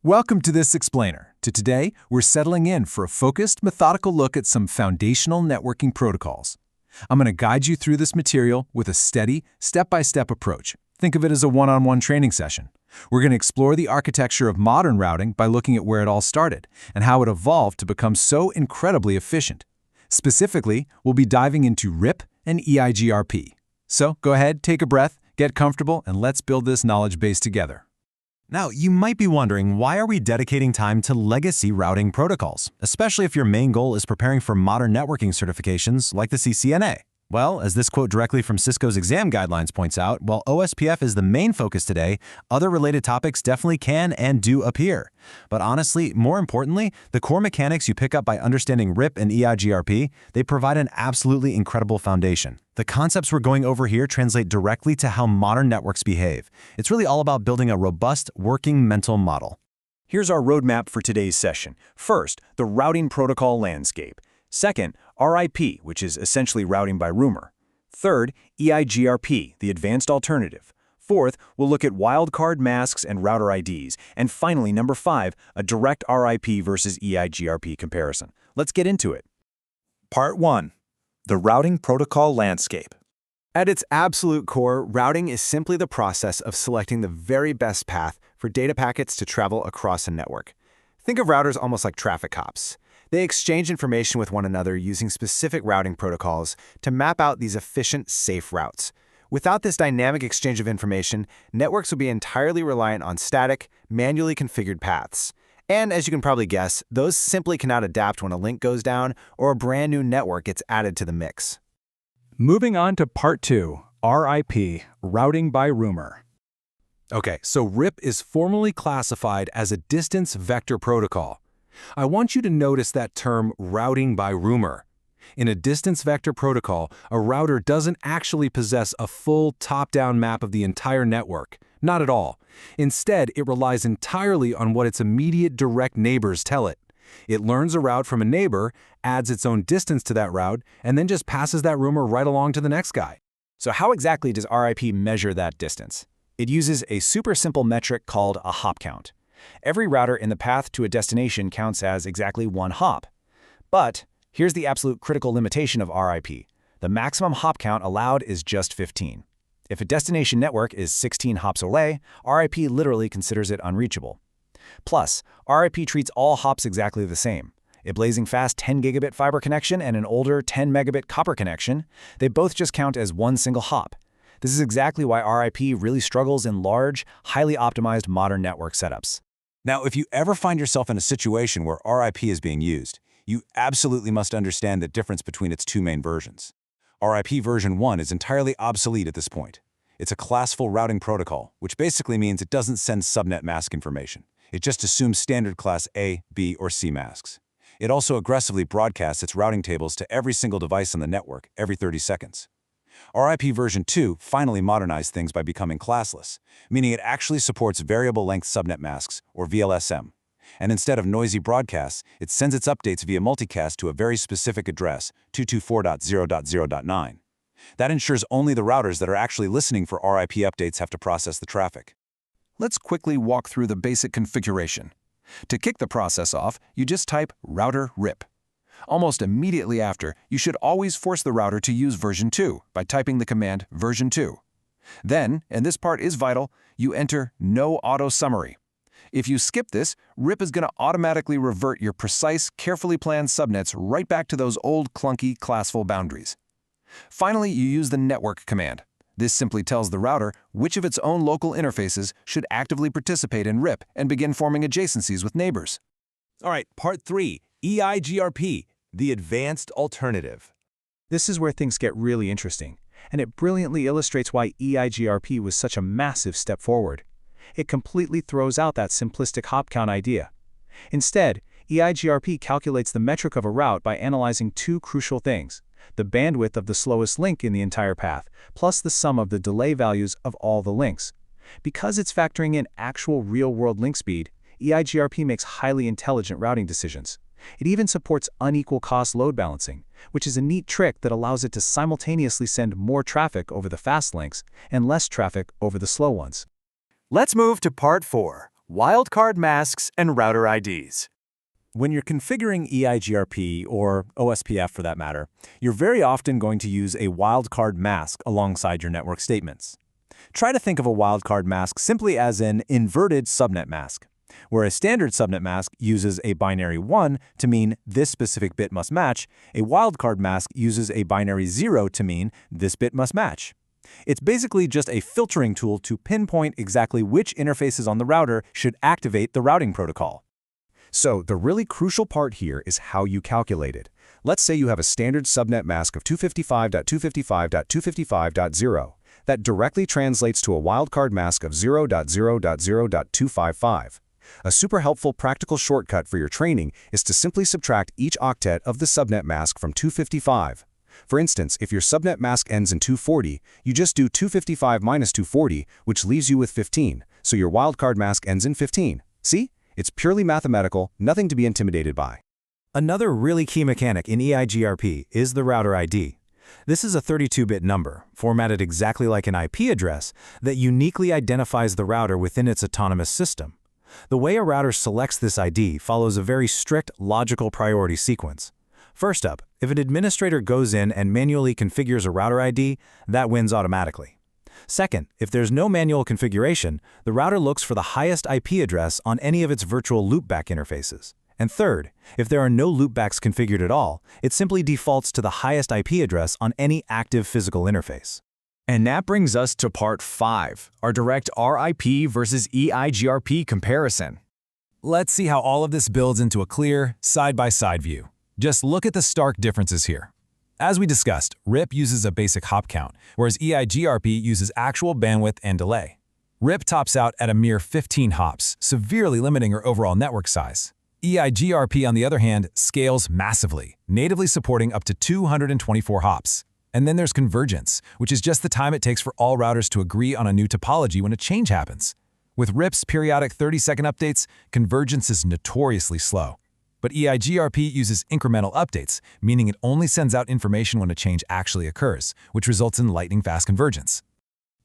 Welcome to this explainer. Today, we're settling in for a focused, methodical look at some foundational networking protocols. I'm going to guide you through this material with a steady, step-by-step approach. Think of it as a one-on-one training session. We're going to explore the architecture of modern routing by looking at where it all started and how it evolved to become so incredibly efficient. Specifically, we'll be diving into RIP and EIGRP. So go ahead, take a breath, get comfortable, and let's build this knowledge base together. Now, you might be wondering, why are we dedicating time to legacy routing protocols, especially if your main goal is preparing for modern networking certifications like the CCNA? Well, as this quote directly from Cisco's exam guidelines points out, while OSPF is the main focus today, other related topics definitely can and do appear. But honestly, more importantly, the core mechanics you pick up by understanding RIP and EIGRP, they provide an absolutely incredible foundation. The concepts we're going over here translate directly to how modern networks behave. It's really all about building a robust, working mental model. Here's our roadmap for today's session. First, the routing protocol landscape. Second, RIP, which is essentially routing by rumor. Third, EIGRP, the advanced alternative. Fourth, we'll look at wildcard masks and router IDs. And finally, number 5, a direct RIP versus EIGRP comparison. Let's get into it. Part 1. The routing protocol landscape. At its absolute core, routing is simply the process of selecting the very best path for data packets to travel across a network. Think of routers almost like traffic cops. They exchange information with one another using specific routing protocols to map out these efficient, safe routes. Without this dynamic exchange of information, networks would be entirely reliant on static, manually configured paths. And as you can probably guess, those simply cannot adapt when a link goes down or a brand new network gets added to the mix. Moving on to Part 2, RIP, Routing by Rumor. Okay, so RIP is formally classified as a distance vector protocol. I want you to notice that term routing by rumor. In a distance vector protocol, a router doesn't actually possess a full top-down map of the entire network. Not at all. Instead, it relies entirely on what its immediate direct neighbors tell it. It learns a route from a neighbor, adds its own distance to that route, and then just passes that rumor right along to the next guy. So how exactly does RIP measure that distance? It uses a super simple metric called a hop count. Every router in the path to a destination counts as exactly one hop. But here's the absolute critical limitation of RIP. The maximum hop count allowed is just 15. If a destination network is 16 hops away, RIP literally considers it unreachable. Plus, RIP treats all hops exactly the same. A blazing fast 10 gigabit fiber connection and an older 10 megabit copper connection, they both just count as one single hop. This is exactly why RIP really struggles in large, highly optimized modern network setups. Now, if you ever find yourself in a situation where RIP is being used, you absolutely must understand the difference between its two main versions. RIP version 1 is entirely obsolete at this point. It's a classful routing protocol, which basically means it doesn't send subnet mask information. It just assumes standard class A, B, or C masks. It also aggressively broadcasts its routing tables to every single device on the network every 30 seconds. RIP version 2 finally modernized things by becoming classless, meaning it actually supports variable length subnet masks, or VLSM. And instead of noisy broadcasts, it sends its updates via multicast to a very specific address, 224.0.0.9. That ensures only the routers that are actually listening for RIP updates have to process the traffic. Let's quickly walk through the basic configuration. To kick the process off, you just type router RIP. Almost immediately after, you should always force the router to use version 2 by typing the command version 2. Then, and this part is vital, you enter no auto summary. If you skip this, RIP is going to automatically revert your precise, carefully planned subnets right back to those old, clunky, classful boundaries. Finally, you use the network command. This simply tells the router which of its own local interfaces should actively participate in RIP and begin forming adjacencies with neighbors. All right, Part 3, EIGRP, the advanced alternative. This is where things get really interesting, and it brilliantly illustrates why EIGRP was such a massive step forward. It completely throws out that simplistic hop count idea. Instead, EIGRP calculates the metric of a route by analyzing two crucial things: the bandwidth of the slowest link in the entire path, plus the sum of the delay values of all the links. Because it's factoring in actual real-world link speed, EIGRP makes highly intelligent routing decisions. It even supports unequal cost load balancing, which is a neat trick that allows it to simultaneously send more traffic over the fast links and less traffic over the slow ones. Let's move to Part 4, Wildcard masks and router IDs. When you're configuring EIGRP, or OSPF for that matter, you're very often going to use a wildcard mask alongside your network statements. Try to think of a wildcard mask simply as an inverted subnet mask, where a standard subnet mask uses a binary 1 to mean this specific bit must match. A wildcard mask uses a binary 0 to mean this bit must match. It's basically just a filtering tool to pinpoint exactly which interfaces on the router should activate the routing protocol. So the really crucial part here is how you calculate it. Let's say you have a standard subnet mask of 255.255.255.0 that directly translates to a wildcard mask of 0.0.0.255. A super helpful practical shortcut for your training is to simply subtract each octet of the subnet mask from 255. For instance, if your subnet mask ends in 240, you just do 255 minus 240, which leaves you with 15, so your wildcard mask ends in 15. See? It's purely mathematical, nothing to be intimidated by. Another really key mechanic in EIGRP is the router ID. This is a 32-bit number, formatted exactly like an IP address, that uniquely identifies the router within its autonomous system. The way a router selects this ID follows a very strict logical priority sequence. First up, if an administrator goes in and manually configures a router ID, that wins automatically. Second, if there's no manual configuration, the router looks for the highest IP address on any of its virtual loopback interfaces. And third, if there are no loopbacks configured at all, it simply defaults to the highest IP address on any active physical interface. And that brings us to part 5, our direct RIP versus EIGRP comparison. Let's see how all of this builds into a clear, side-by-side view. Just look at the stark differences here. As we discussed, RIP uses a basic hop count, whereas EIGRP uses actual bandwidth and delay. RIP tops out at a mere 15 hops, severely limiting our overall network size. EIGRP, on the other hand, scales massively, natively supporting up to 224 hops. And then there's convergence, which is just the time it takes for all routers to agree on a new topology when a change happens. With RIP's periodic 30-second updates, convergence is notoriously slow. But EIGRP uses incremental updates, meaning it only sends out information when a change actually occurs, which results in lightning-fast convergence.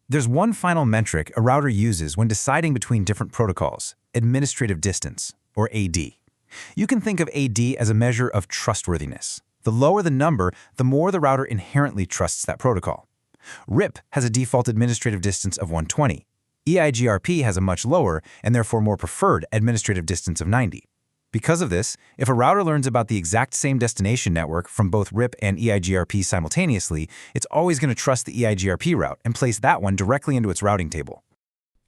There's one final metric a router uses when deciding between different protocols: administrative distance, or AD. You can think of AD as a measure of trustworthiness. The lower the number, the more the router inherently trusts that protocol. RIP has a default administrative distance of 120. EIGRP has a much lower, and therefore more preferred, administrative distance of 90. Because of this, if a router learns about the exact same destination network from both RIP and EIGRP simultaneously, it's always going to trust the EIGRP route and place that one directly into its routing table.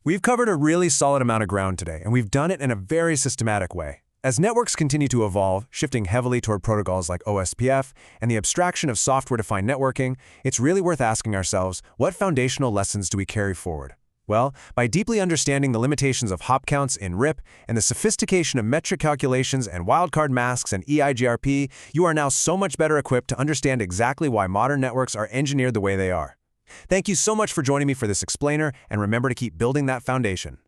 We've covered a really solid amount of ground today, and we've done it in a very systematic way. As networks continue to evolve, shifting heavily toward protocols like OSPF and the abstraction of software-defined networking, it's really worth asking ourselves, what foundational lessons do we carry forward? Well, by deeply understanding the limitations of hop counts in RIP and the sophistication of metric calculations and wildcard masks and EIGRP, you are now so much better equipped to understand exactly why modern networks are engineered the way they are. Thank you so much for joining me for this explainer, and remember to keep building that foundation.